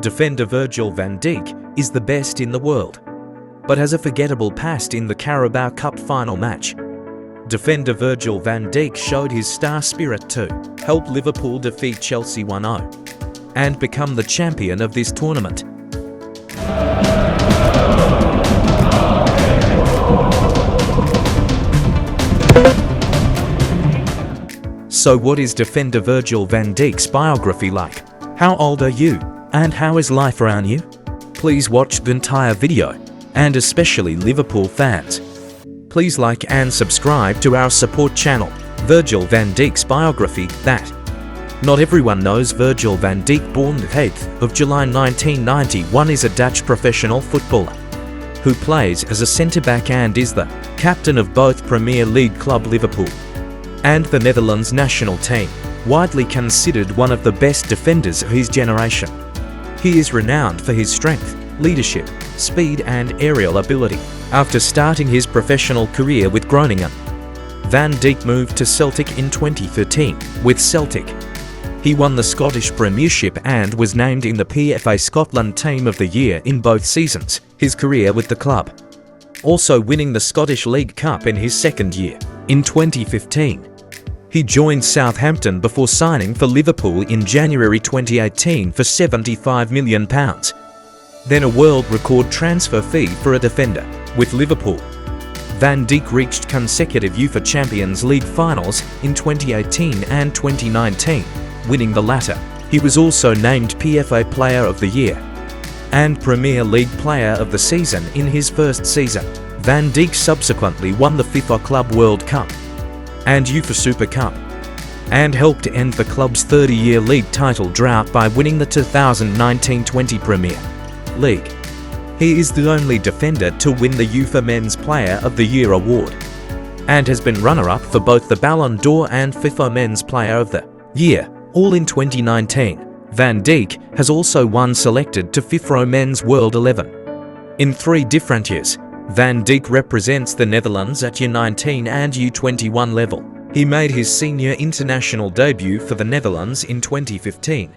Defender Virgil van Dijk is the best in the world, but has a forgettable past in the Carabao Cup final match. Defender Virgil van Dijk showed his star spirit to help Liverpool defeat Chelsea 1-0 and become the champion of this tournament. So what is Defender Virgil van Dijk's biography like? How old are you? And how is life around you? Please watch the entire video, and especially Liverpool fans. Please like and subscribe to our support channel, Virgil van Dijk's biography. That not everyone knows Virgil van Dijk, born the 8th of July 1991, is a Dutch professional footballer who plays as a centre-back and is the captain of both Premier League club Liverpool and the Netherlands national team, widely considered one of the best defenders of his generation. He is renowned for his strength, leadership, speed and aerial ability. After starting his professional career with Groningen, Van Dijk moved to Celtic in 2013. With Celtic, he won the Scottish Premiership and was named in the PFA Scotland Team of the Year in both seasons his career with the club, also winning the Scottish League Cup in his second year. In 2015, he joined Southampton before signing for Liverpool in January 2018 for £75 million. Then a world record transfer fee for a defender. With Liverpool, Van Dijk reached consecutive UEFA Champions League finals in 2018 and 2019, winning the latter. He was also named PFA Player of the Year and Premier League Player of the Season in his first season. Van Dijk subsequently won the FIFA Club World Cup and UEFA Super Cup, and helped end the club's 30-year league title drought by winning the 2019-20 Premier League. He is the only defender to win the UEFA Men's Player of the Year award, and has been runner-up for both the Ballon d'Or and FIFA Men's Player of the Year, all in 2019. Van Dijk has also won selected to FIFA Men's World 11 in 3 different years. Van Dijk represents the Netherlands at U19 and U21 level. He made his senior international debut for the Netherlands in 2015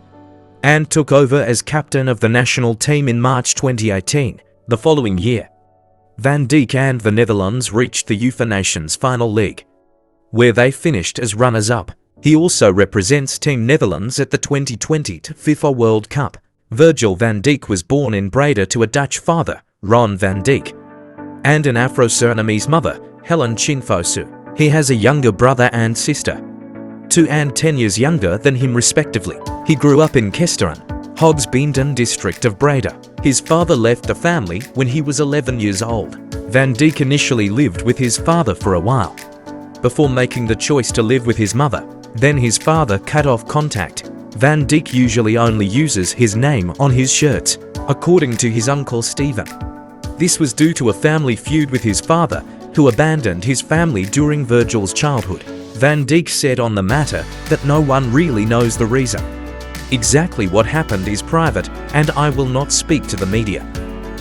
and took over as captain of the national team in March 2018. The following year, Van Dijk and the Netherlands reached the UEFA Nations Final League, where they finished as runners-up. He also represents Team Netherlands at the 2020 FIFA World Cup. Virgil van Dijk was born in Breda to a Dutch father, Ron van Dijk, and an Afro-Surinamese mother, Helen Chinfosu. He has a younger brother and sister, 2 and 10 years younger than him respectively. He grew up in Kesteren, Hogsbeenden district of Breda. His father left the family when he was 11 years old. Van Dijk initially lived with his father for a while, before making the choice to live with his mother. Then his father cut off contact. Van Dijk usually only uses his name on his shirts, according to his uncle Stephen. This was due to a family feud with his father, who abandoned his family during Virgil's childhood. Van Dijk said on the matter that no one really knows the reason. Exactly what happened is private, and I will not speak to the media.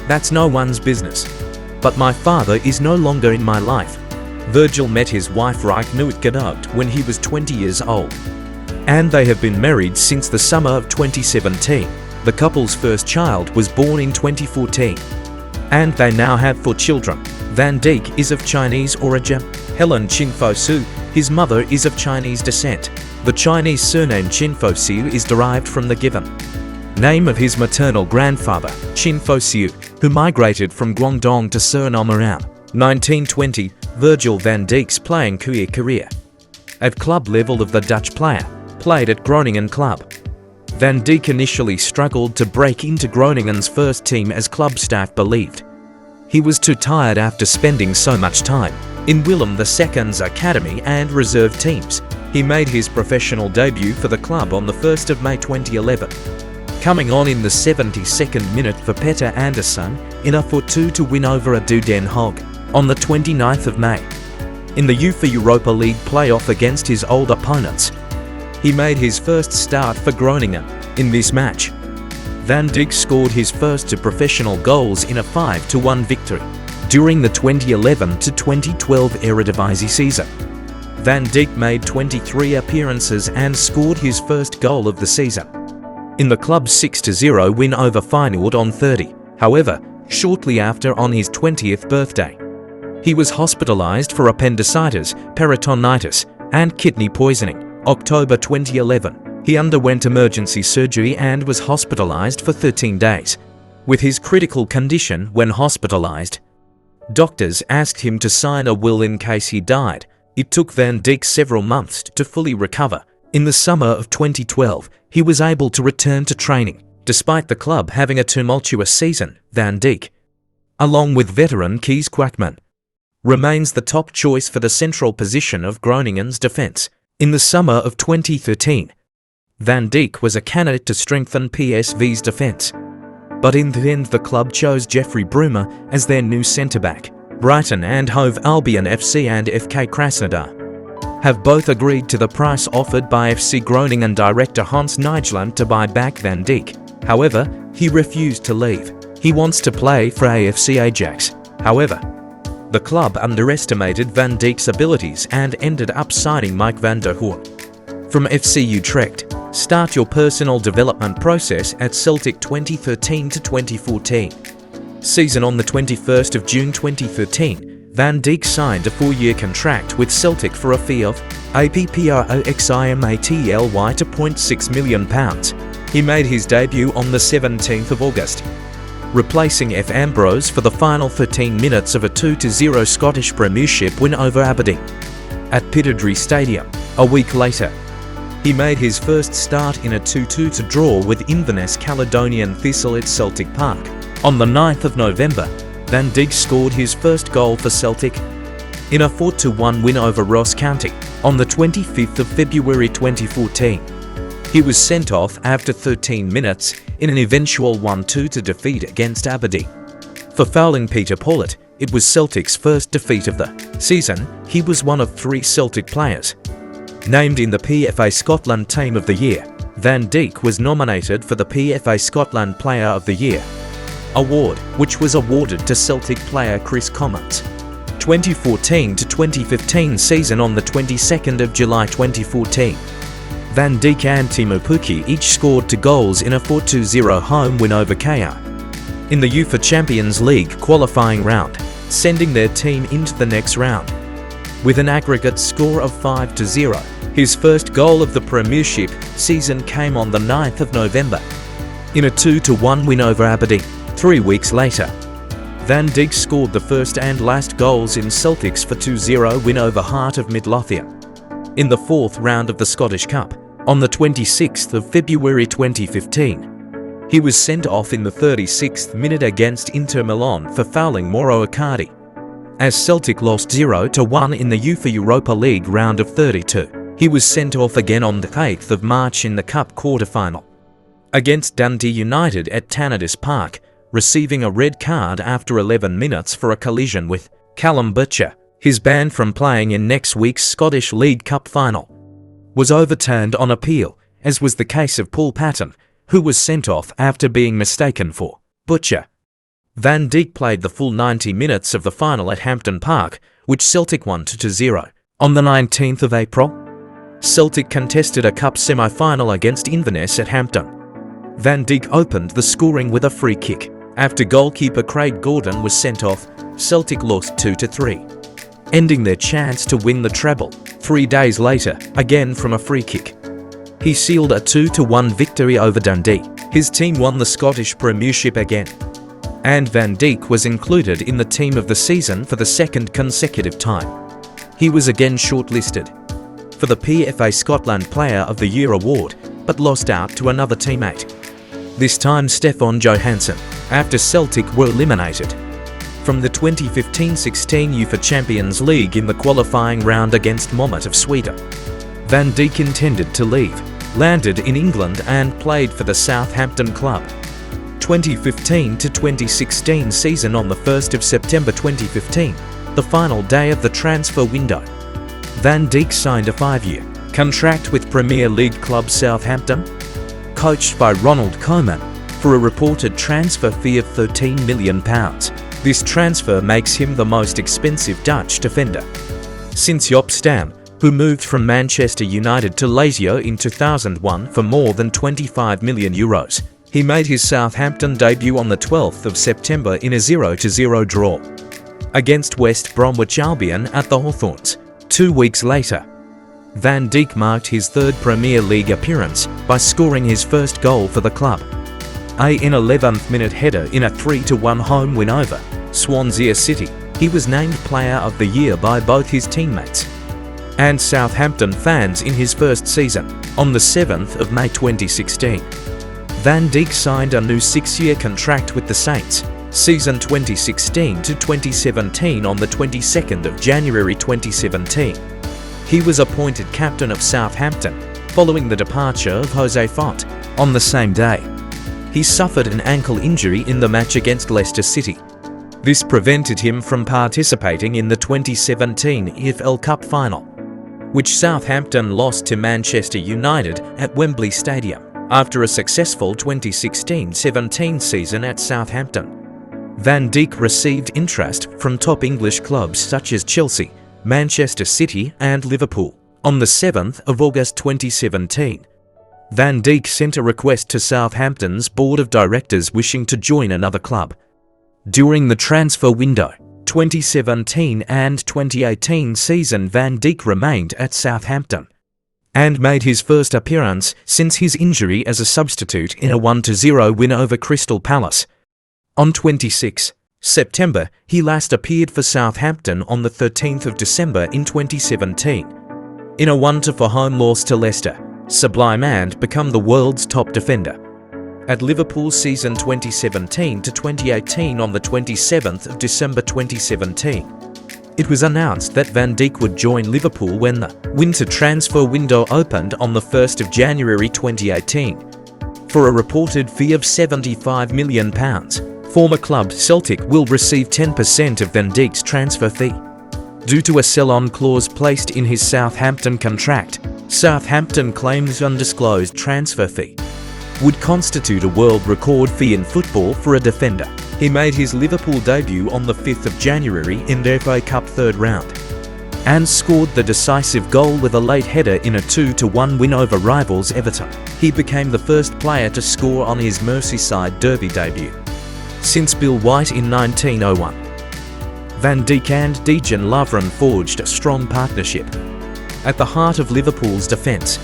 That's no one's business. But my father is no longer in my life. Virgil met his wife Reup when he was 20 years old, and they have been married since the summer of 2017. The couple's first child was born in 2014. And they now have 4 children. Van Dijk is of Chinese origin. Helen Chinfosu, his mother, is of Chinese descent. The Chinese surname Chinfosu is derived from the given name of his maternal grandfather, Chinfosu, who migrated from Guangdong to Suriname around 1920. Virgil van Dijk's playing career at club level of the Dutch player played at Groningen club. Van Dijk initially struggled to break into Groningen's first team as club staff believed he was too tired after spending so much time in Willem II's academy and reserve teams. He made his professional debut for the club on the 1st of May 2011, coming on in the 72nd minute for Peter Anderson in a 4-2 to win over ADO Den Haag. On the 29th of May, in the UEFA Europa League playoff against his old opponents, he made his first start for Groningen. In this match, Van Dijk scored his first 2 professional goals in a 5-1 victory during the 2011-2012 Eredivisie season. Van Dijk made 23 appearances and scored his first goal of the season. in the club's 6-0 win over Feyenoord on 30. However, shortly after, on his 20th birthday, he was hospitalized for appendicitis, peritonitis, and kidney poisoning. October 2011, he underwent emergency surgery and was hospitalized for 13 days. With his critical condition when hospitalized, doctors asked him to sign a will in case he died. It took Van Dijk several months to fully recover. In the summer of 2012, he was able to return to training. Despite the club having a tumultuous season, Van Dijk, along with veteran Kees Kwakman, remains the top choice for the central position of Groningen's defence. In the summer of 2013, Van Dijk was a candidate to strengthen PSV's defence, but in the end the club chose Jeffrey Bruma as their new centre-back. Brighton and Hove Albion FC and FK Krasnodar have both agreed to the price offered by FC Groningen director Hans Nijland to buy back Van Dijk. However, he refused to leave. He wants to play for AFC Ajax. However, the club underestimated Van Dijk's abilities and ended up signing Mike van der Hoorn from FC Utrecht. Start your personal development process at Celtic 2013 to 2014 season. On the 21st of June 2013, Van Dijk signed a 4-year contract with Celtic for a fee of £APPROXIMATLY to £0.6 million. He made his debut on the 17th of August, replacing F. Ambrose for the final 13 minutes of a 2-0 Scottish Premiership win over Aberdeen at Pittodrie Stadium. A week later, he made his first start in a 2-2 draw with Inverness Caledonian Thistle at Celtic Park. On the 9th of November, Van Dijk scored his first goal for Celtic in a 4-1 win over Ross County. On the 25th of February 2014, he was sent off after 13 minutes in an eventual 1-2 defeat against Aberdeen. For fouling Peter Pawlett, it was Celtic's first defeat of the season. He was one of 3 Celtic players named in the PFA Scotland Team of the Year. Van Dijk was nominated for the PFA Scotland Player of the Year award, which was awarded to Celtic player Chris Commons. 2014 to 2015 season. On the 22nd of July 2014, Van Dijk and Teemu Pukki each scored 2 goals in a 4-0 home win over KR in the UEFA Champions League qualifying round, sending their team into the next round with an aggregate score of 5-0. His first goal of the Premiership season came on the 9th of November in a 2-1 win over Aberdeen. 3 weeks later, Van Dijk scored the first and last goals in Celtic's 4-0 win over Heart of Midlothian in the 4th round of the Scottish Cup. On the 26th of February 2015, he was sent off in the 36th minute against Inter Milan for fouling Mauro Icardi, as Celtic lost 0-1 in the UEFA Europa League round of 32. He was sent off again on the 8th of March in the Cup quarter-final against Dundee United at Tannadice Park, receiving a red card after 11 minutes for a collision with Callum Butcher. His ban from playing in next week's Scottish League Cup final was overturned on appeal, as was the case of Paul Patton, who was sent off after being mistaken for Butcher. Van Dijk played the full 90 minutes of the final at Hampden Park, which Celtic won 2-0. On the 19th of April, Celtic contested a cup semi-final against Inverness at Hampden. Van Dijk opened the scoring with a free kick. After goalkeeper Craig Gordon was sent off, Celtic lost 2-3, ending their chance to win the treble. 3 days later, again from a free kick, he sealed a 2-1 victory over Dundee. His team won the Scottish Premiership again, and Van Dijk was included in the Team of the Season for the 2nd consecutive time. He was again shortlisted for the PFA Scotland Player of the Year award, but lost out to another teammate, this time Stefan Johansson, after Celtic were eliminated from the 2015-16 UEFA Champions League in the qualifying round against Monmouth of Sweden. Van Dijk intended to leave, landed in England and played for the Southampton club. 2015 to 2016 season. On the 1st of September 2015, the final day of the transfer window, Van Dijk signed a 5-year contract with Premier League club Southampton, coached by Ronald Koeman, for a reported transfer fee of £13 million. This transfer makes him the most expensive Dutch defender since Joop Stam, who moved from Manchester United to Lazio in 2001 for more than €25 million. He made his Southampton debut on the 12th of September in a 0-0 draw against West Bromwich Albion at the Hawthorns. 2 weeks later, Van Dijk marked his third Premier League appearance by scoring his first goal for the club. In 11th minute header in a 3-1 home win over Swansea City. He was named Player of the Year by both his teammates and Southampton fans in his first season. On the 7th of May 2016, Van Dijk signed a new 6-year contract with the Saints, season 2016 to 2017 on the 22nd of January 2017. He was appointed captain of Southampton following the departure of Jose Font. On the same day, he suffered an ankle injury in the match against Leicester City. This prevented him from participating in the 2017 EFL Cup final, which Southampton lost to Manchester United at Wembley Stadium. After a successful 2016-17 season at Southampton, Van Dijk received interest from top English clubs such as Chelsea, Manchester City and Liverpool. On the 7th of August 2017, Van Dijk sent a request to Southampton's board of directors wishing to join another club. During the transfer window, 2017 and 2018 season, Van Dijk remained at Southampton and made his first appearance since his injury as a substitute in a 1-0 win over Crystal Palace. On 26 September, he last appeared for Southampton on the 13th of December in 2017. In a 1-4 home loss to Leicester, Sublime and become the world's top defender. At Liverpool season 2017 to 2018 on the 27th of December 2017, it was announced that Van Dijk would join Liverpool when the winter transfer window opened on the 1st of January 2018 for a reported fee of £75 million. Former club Celtic will receive 10% of Van Dijk's transfer fee. Due to a sell-on clause placed in his Southampton contract, Southampton claims undisclosed transfer fee would constitute a world record fee in football for a defender. He made his Liverpool debut on the 5th of January in the FA Cup third round and scored the decisive goal with a late header in a 2-1 win over rivals Everton. He became the first player to score on his Merseyside derby debut since Bill White in 1901. Van Dijk and Dejan Lovren forged a strong partnership at the heart of Liverpool's defence,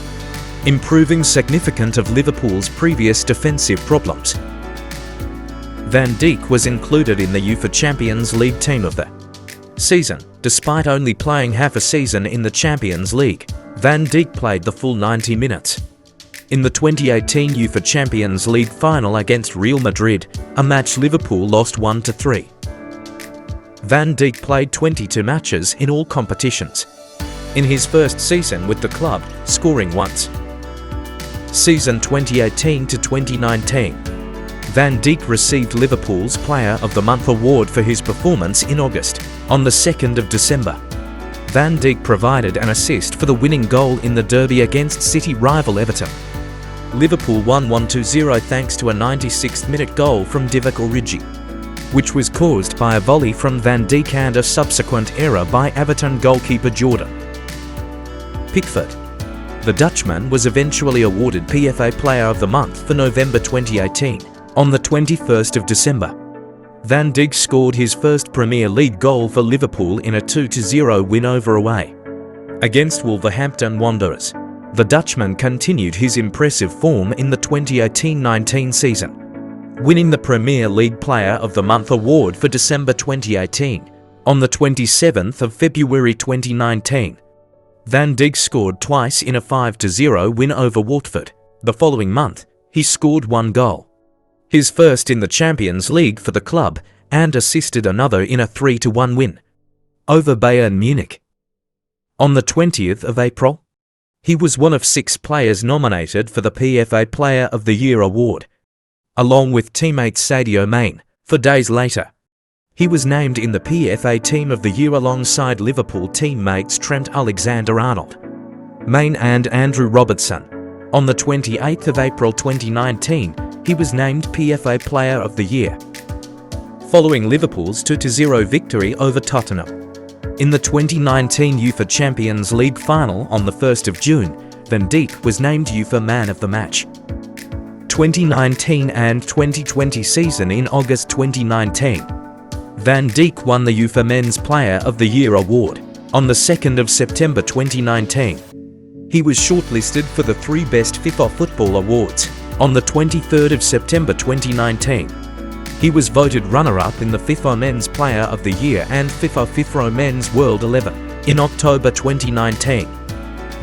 improving significant of Liverpool's previous defensive problems. Van Dijk was included in the UEFA Champions League team of the season. Despite only playing half a season in the Champions League, Van Dijk played the full 90 minutes. In the 2018 UEFA Champions League final against Real Madrid, a match Liverpool lost 1-3. Van Dijk played 22 matches in all competitions in his first season with the club, scoring once. Season 2018 to 2019, Van Dijk received Liverpool's Player of the Month award for his performance in August. On the 2nd of December, Van Dijk provided an assist for the winning goal in the derby against City rival Everton. Liverpool won 1-0 thanks to a 96th-minute goal from Divock Origi, which was caused by a volley from Van Dijk and a subsequent error by Everton goalkeeper Jordan Pickford. The Dutchman was eventually awarded PFA Player of the Month for November 2018. On the 21st of December, Van Dijk scored his first Premier League goal for Liverpool in a 2-0 win over away against Wolverhampton Wanderers. The Dutchman continued his impressive form in the 2018-19 season, winning the Premier League Player of the Month award for December 2018. On the 27th of February 2019, Van Dijk scored twice in a 5-0 win over Watford. The following month, he scored one goal, his first in the Champions League for the club, and assisted another in a 3-1 win over Bayern Munich. On the 20th of April, he was one of 6 players nominated for the PFA Player of the Year award, along with teammate Sadio Mane. 4 days later, he was named in the PFA Team of the Year alongside Liverpool teammates Trent Alexander-Arnold, Mane and Andrew Robertson. On the 28th of April 2019, he was named PFA Player of the Year, following Liverpool's 2-0 victory over Tottenham. In the 2019 UEFA Champions League final on the 1st of June, Van Dijk was named UEFA Man of the Match. 2019 and 2020 season. In August 2019, Van Dijk won the UEFA Men's Player of the Year award. On the 2nd of September 2019, he was shortlisted for the 3 Best FIFA Football Awards. On the 23rd of September 2019, he was voted runner-up in the FIFA Men's Player of the Year and FIFA Men's World 11. In October 2019,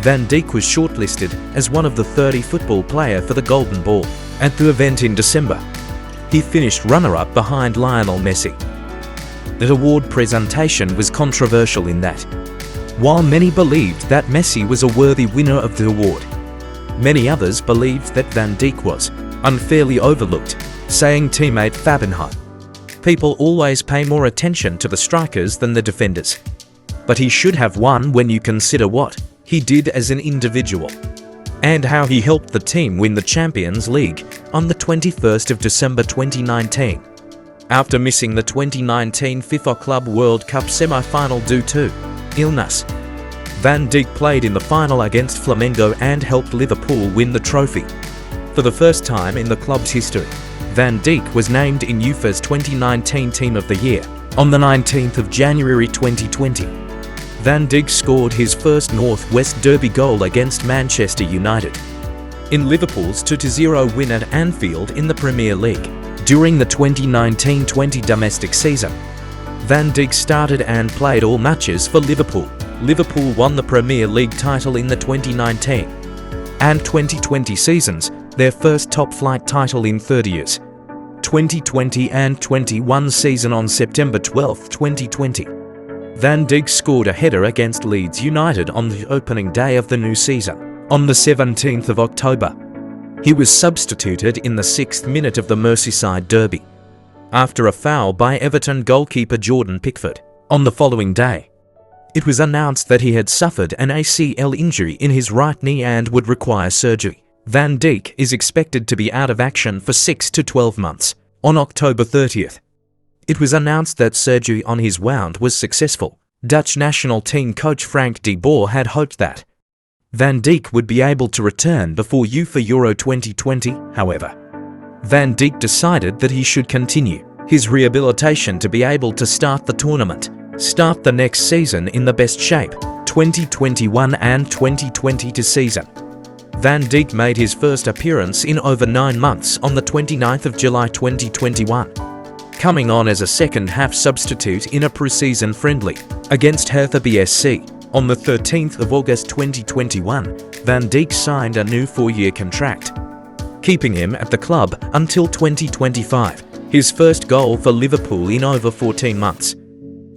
Van Dijk was shortlisted as one of the 30 football player for the Golden Ball. At the event in December, he finished runner-up behind Lionel Messi. The award presentation was controversial in that, while many believed that Messi was a worthy winner of the award, many others believed that Van Dijk was unfairly overlooked, saying teammate Fabinho, "People always pay more attention to the strikers than the defenders. But he should have won when you consider what he did as an individual and how he helped the team win the Champions League." On the 21st of December 2019, after missing the 2019 FIFA Club World Cup semi-final due to illness, Van Dijk played in the final against Flamengo and helped Liverpool win the trophy. For the first time in the club's history, Van Dijk was named in UEFA's 2019 Team of the Year. On the 19th of January 2020, Van Dijk scored his first North West Derby goal against Manchester United in Liverpool's 2-0 win at Anfield in the Premier League. During the 2019-20 domestic season, Van Dijk started and played all matches for Liverpool. Liverpool won the Premier League title in the 2019 and 2020 seasons, their first top-flight title in 30 years. 2020 and 21 season. On September 12, 2020, Van Dijk scored a header against Leeds United on the opening day of the new season. On the 17th of October, he was substituted in the 6th minute of the Merseyside derby after a foul by Everton goalkeeper Jordan Pickford. On the following day, it was announced that he had suffered an ACL injury in his right knee and would require surgery. Van Dijk is expected to be out of action for 6 to 12 months. On October 30th, it was announced that surgery on his wound was successful. Dutch national team coach Frank de Boer had hoped that Van Dijk would be able to return before UEFA Euro 2020, however. Van Dijk decided that he should continue his rehabilitation to be able to start the next season in the best shape. 2021 and 2022 season. Van Dijk made his first appearance in over 9 months on the 29th of July 2021, coming on as a second-half substitute in a pre-season friendly against Hertha BSC. On the 13th of August 2021, Van Dijk signed a new 4-year contract, keeping him at the club until 2025. His first goal for Liverpool in over 14 months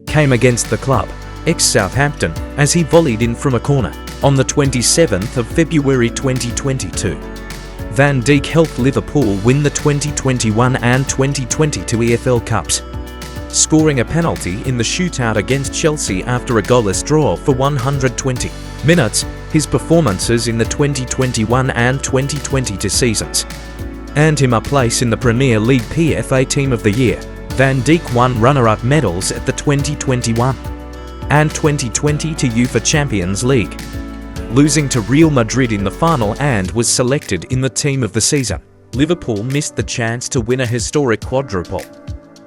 came against the club, ex-Southampton, as he volleyed in from a corner. On the 27th of February 2022, Van Dijk helped Liverpool win the 2021 and 2022 EFL Cups, scoring a penalty in the shootout against Chelsea after a goalless draw for 120 minutes. His performances in the 2021 and 2022 seasons earned him a place in the Premier League PFA Team of the Year. Van Dijk won runner-up medals at the 2021 and 2022 UEFA Champions League, losing to Real Madrid in the final, and was selected in the Team of the Season. Liverpool missed the chance to win a historic quadruple,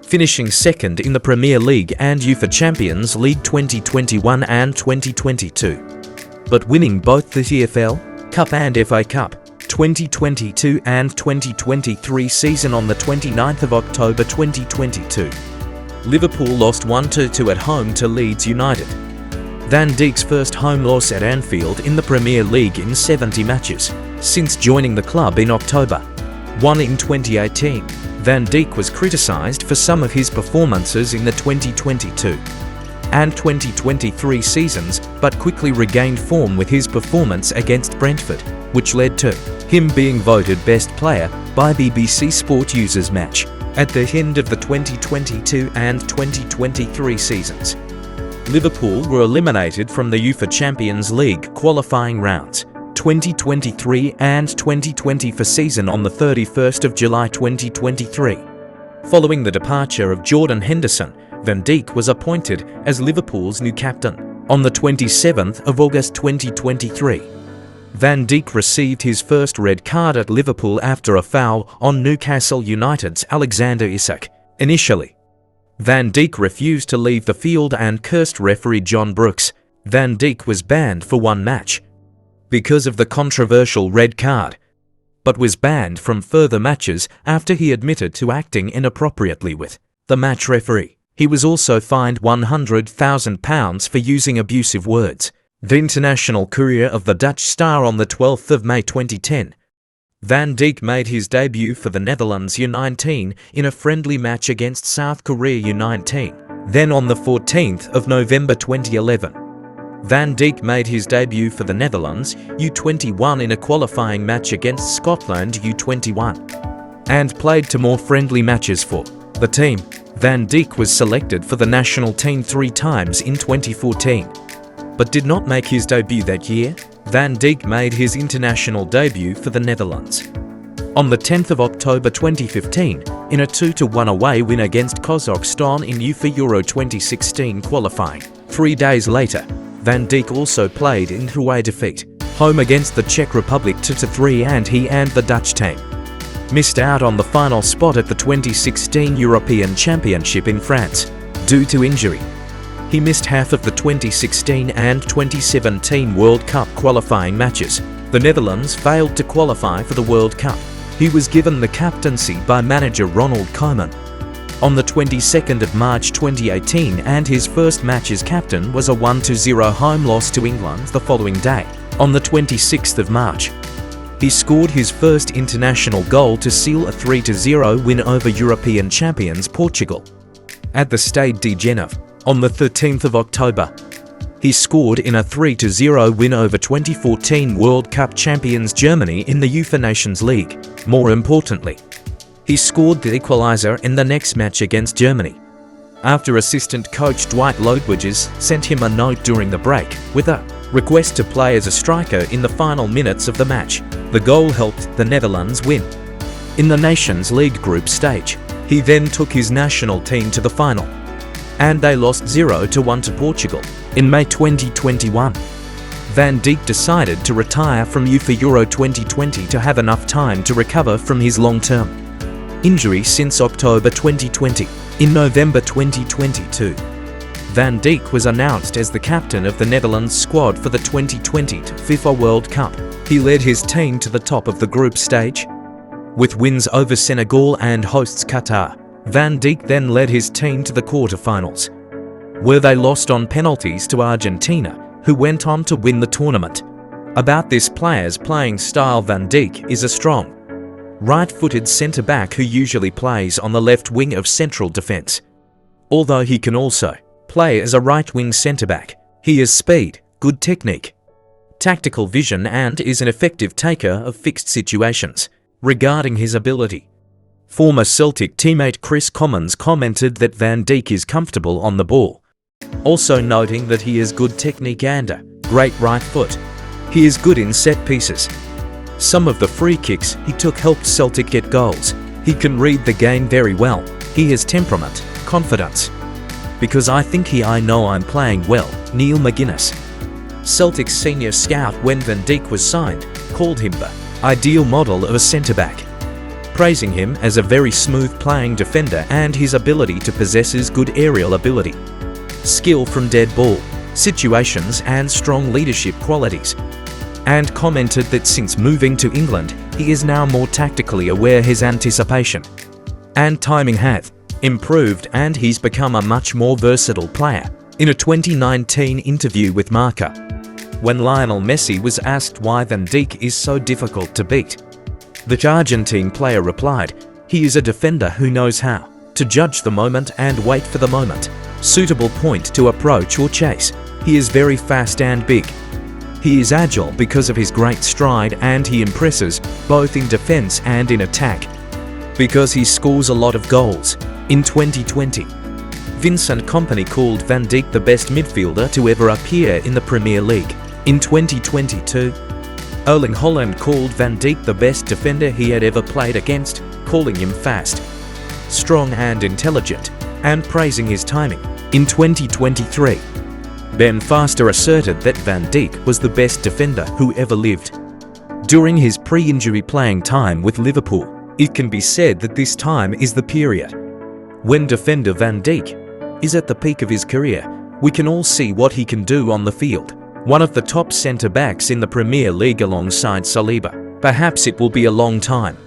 finishing second in the Premier League and UEFA Champions League 2021 and 2022, but winning both the EFL Cup and FA Cup 2022 and 2023 season. On the 29th of October 2022, Liverpool lost 1-2 at home to Leeds United, Van Dijk's first home loss at Anfield in the Premier League in 70 matches since joining the club in October 1 in 2018. Van Dijk was criticised for some of his performances in the 2022 and 2023 seasons, but quickly regained form with his performance against Brentford, which led to him being voted best player by BBC Sport Users Match at the end of the 2022 and 2023 seasons. Liverpool were eliminated from the UEFA Champions League qualifying rounds 2023 and 2024 season on the 31st of July 2023. Following the departure of Jordan Henderson, Van Dijk was appointed as Liverpool's new captain on the 27th of August 2023. Van Dijk received his first red card at Liverpool after a foul on Newcastle United's Alexander Isak. Initially, Van Dijk refused to leave the field and cursed referee John Brooks. Van Dijk was banned for one match because of the controversial red card, but was banned from further matches after he admitted to acting inappropriately with the match referee. He was also fined £100,000 for using abusive words. The international career of the Dutch star on the 12th of May 2010. Van Dijk made his debut for the Netherlands U19 in a friendly match against South Korea U19. Then on the 14th of November 2011, Van Dijk made his debut for the Netherlands U21 in a qualifying match against Scotland U21, and played 2 more friendly matches for the team. Van Dijk was selected for the national team 3 times in 2014, but did not make his debut that year. Van Dijk made his international debut for the Netherlands on the 10th of October 2015 in a 2-1 away win against Kazakhstan in UEFA Euro 2016 qualifying. 3 days later, Van Dijk also played in away defeat home against the Czech Republic 2-3, and he and the Dutch team missed out on the final spot at the 2016 European Championship in France due to injury. He missed half of the 2016 and 2017 World Cup qualifying matches. The Netherlands failed to qualify for the World Cup. He was given the captaincy by manager Ronald Koeman on the 22nd of March 2018, and his first match as captain was a 1-0 home loss to England the following day. On the 26th of March, he scored his first international goal to seal a 3-0 win over European champions Portugal at the Stade de Genève. On the 13th of October, he scored in a 3-0 win over 2014 World Cup champions Germany in the UEFA Nations League. More importantly, he scored the equaliser in the next match against Germany, after assistant coach Dwight Lodewijks sent him a note during the break with a request to play as a striker in the final minutes of the match. The goal helped the Netherlands win in the Nations League group stage. He then took his national team to the final, and they lost 0-1 to Portugal. In May 2021, Van Dijk decided to retire from UEFA Euro 2020 to have enough time to recover from his long-term injury since October 2020. In November 2022, Van Dijk was announced as the captain of the Netherlands squad for the 2020 FIFA World Cup. He led his team to the top of the group stage with wins over Senegal and hosts Qatar. Van Dijk then led his team to the quarter-finals, where they lost on penalties to Argentina, who went on to win the tournament. About this player's playing style, Van Dijk is a strong, right-footed centre-back who usually plays on the left wing of central defence, although he can also play as a right-wing centre-back. He has speed, good technique, tactical vision, and is an effective taker of fixed situations. Regarding his ability, former Celtic teammate Chris Commons commented that Van Dijk is comfortable on the ball, also noting that he has good technique and a great right foot. He is good in set pieces. Some of the free kicks he took helped Celtic get goals. He can read the game very well. He has temperament, confidence. Because I know I'm playing well. Neil McGuinness, Celtic's senior scout when Van Dijk was signed, called him the ideal model of a centre-back, praising him as a very smooth playing defender and his ability to possess good aerial ability, skill from dead ball situations and strong leadership qualities, and commented that since moving to England, he is now more tactically aware. His anticipation and timing have improved and he's become a much more versatile player. In a 2019 interview with Marca, when Lionel Messi was asked why Van Dijk is so difficult to beat, the Argentine player replied, "He is a defender who knows how to judge the moment and wait for the moment suitable point to approach or chase. He is very fast and big. He is agile because of his great stride, and he impresses both in defense and in attack because he scores a lot of goals." In 2020, Vincent Kompany called Van Dijk the best midfielder to ever appear in the Premier League. In 2022, Erling Haaland called Van Dijk the best defender he had ever played against, calling him fast, strong and intelligent. and praising his timing. In 2023, Ben Foster asserted that Van Dijk was the best defender who ever lived. During his pre-injury playing time with Liverpool, it can be said that this time is the period when defender Van Dijk is at the peak of his career. We can all see what he can do on the field. One of the top centre-backs in the Premier League alongside Saliba. Perhaps it will be a long time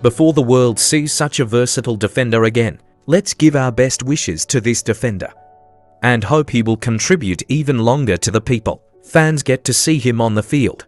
before the world sees such a versatile defender again. Let's give our best wishes to this defender and hope he will contribute even longer to the people. Fans get to see him on the field.